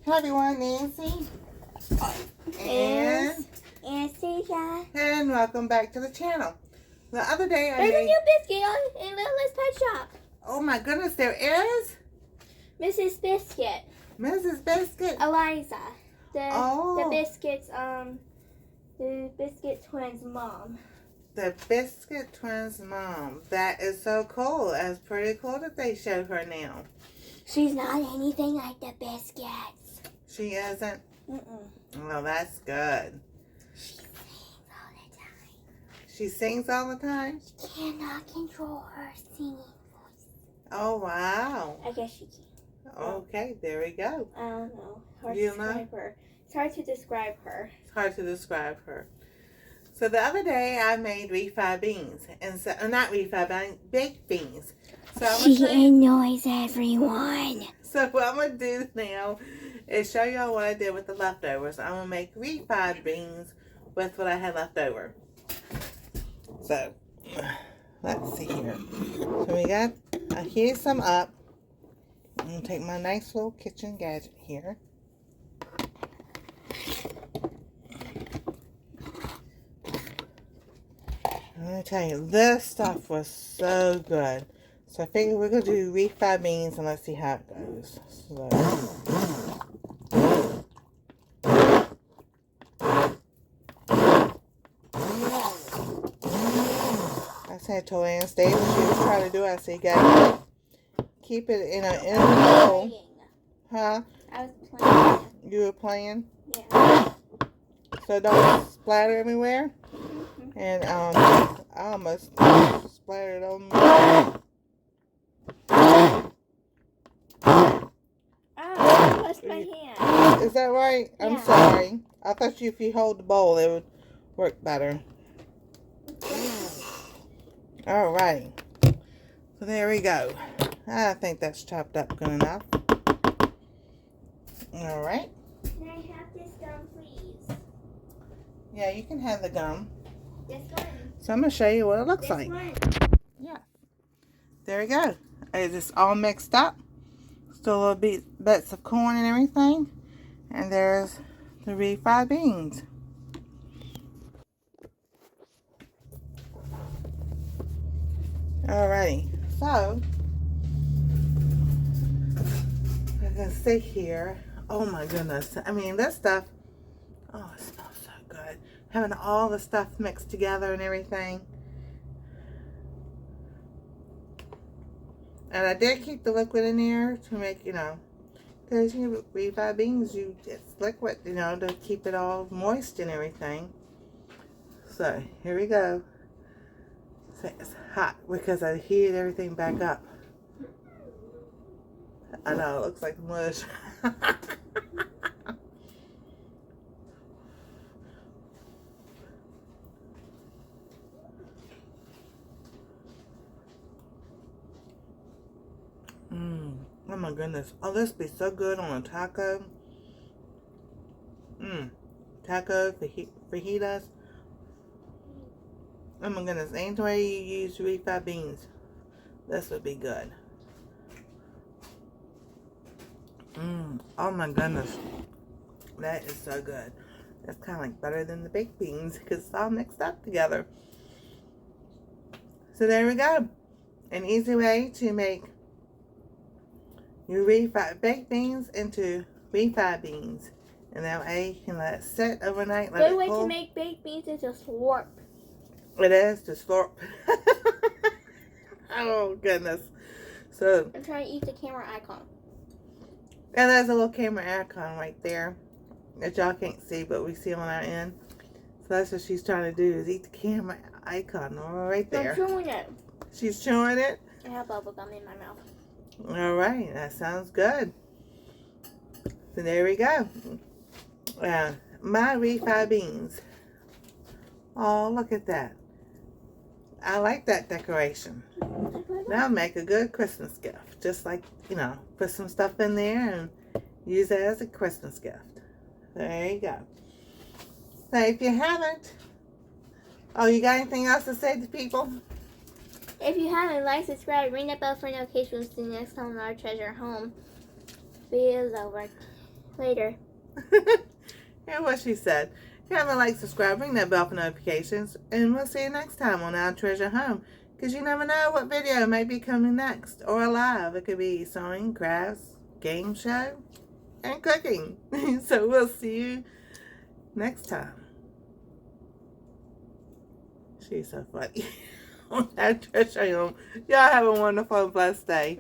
Hi everyone, Nancy and Anastasia. and welcome back to the channel. The other day I There's made... a new biscuit in Little's Pet Shop. Oh my goodness, there is? Mrs. Biscuit. Mrs. Biscuit? Eliza. Oh. The Biscuit Twins' mom. The Biscuit Twins' mom. That is so cool. That's pretty cool that they show her now. She's not anything like the Biscuits. She isn't? Mm-mm. Well, that's good. She sings all the time. She sings all the time? She cannot control her singing voice. Oh, wow. I guess she can. Okay, there we go. I don't know. Hard You to describe her. It's hard to describe her. It's hard to describe her. So the other day I made refried beans. And so, not refried, but baked beans. So She annoys everyone. So what I'm going to do now is show y'all what I did with the leftovers. I'm going to make refried beans with what I had left over. So, let's see here. So I heated some up. I'm going to take my nice little kitchen gadget here. I'm going to tell you, this stuff was so good. So I figured we're going to do refried beans and let's see how it goes. So, I told Anastasia she was trying to do it. I said, you got to keep it in a bowl. Huh? I was playing. You were playing? Yeah. So don't splatter everywhere. Mm-hmm. And I almost splattered on me. Oh, I lost my hand. Is that right? I'm Yeah. sorry. I thought if you hold the bowl, it would work better. Alright. So there we go. I think that's chopped up good enough. Alright. Can I have this gum, please? Yeah, you can have the gum. This one. So I'm going to show you what it looks This like. one. Yeah. There we go. It's just all mixed up. Still little bits of corn and everything. And there's the refried beans. Alrighty. So, you can see here. Oh my goodness. I mean, this stuff, oh, it smells so good. Having all the stuff mixed together and everything. And I did keep the liquid in there to make, because refried beans, it's liquid, to keep it all moist and everything. So, here we go. So it's hot because I heated everything back up. I know, it looks like mush. Oh my goodness. Oh, this would be so good on a taco. Taco, fajitas. Oh my goodness. Any way you use refried beans, this would be good. Oh my goodness. That is so good. That's kind of like better than the baked beans because it's all mixed up together. So there we go. An easy way to make your baked beans into refried beans. And that way you can let it sit overnight. Good way to make baked beans is just slurp. It is to slurp. Oh goodness. So I'm trying to eat the camera icon. and there's a little camera icon right there that y'all can't see, but we see on our end. So that's what she's trying to do, is eat the camera icon right there. I'm chewing it. She's chewing it. I have bubble gum in my mouth. All right, that sounds good. So there we go. My refried beans. Oh, look at that. I like that decoration. That'll make a good Christmas gift. Just like, put some stuff in there and use it as a Christmas gift. There you go. So if you haven't, you got anything else to say to people? If you haven't, like, subscribe, ring that bell for notifications the next time our treasure home video is over. Later. Hear what she said. Comment, like, subscribe, ring that bell for notifications, and we'll see you next time on Our Treasure Home. Because you never know what video may be coming next, or live. It could be sewing, crafts, game show, and cooking. So we'll see you next time. She's so funny. On Our Treasure Home. Y'all have a wonderful, blessed day.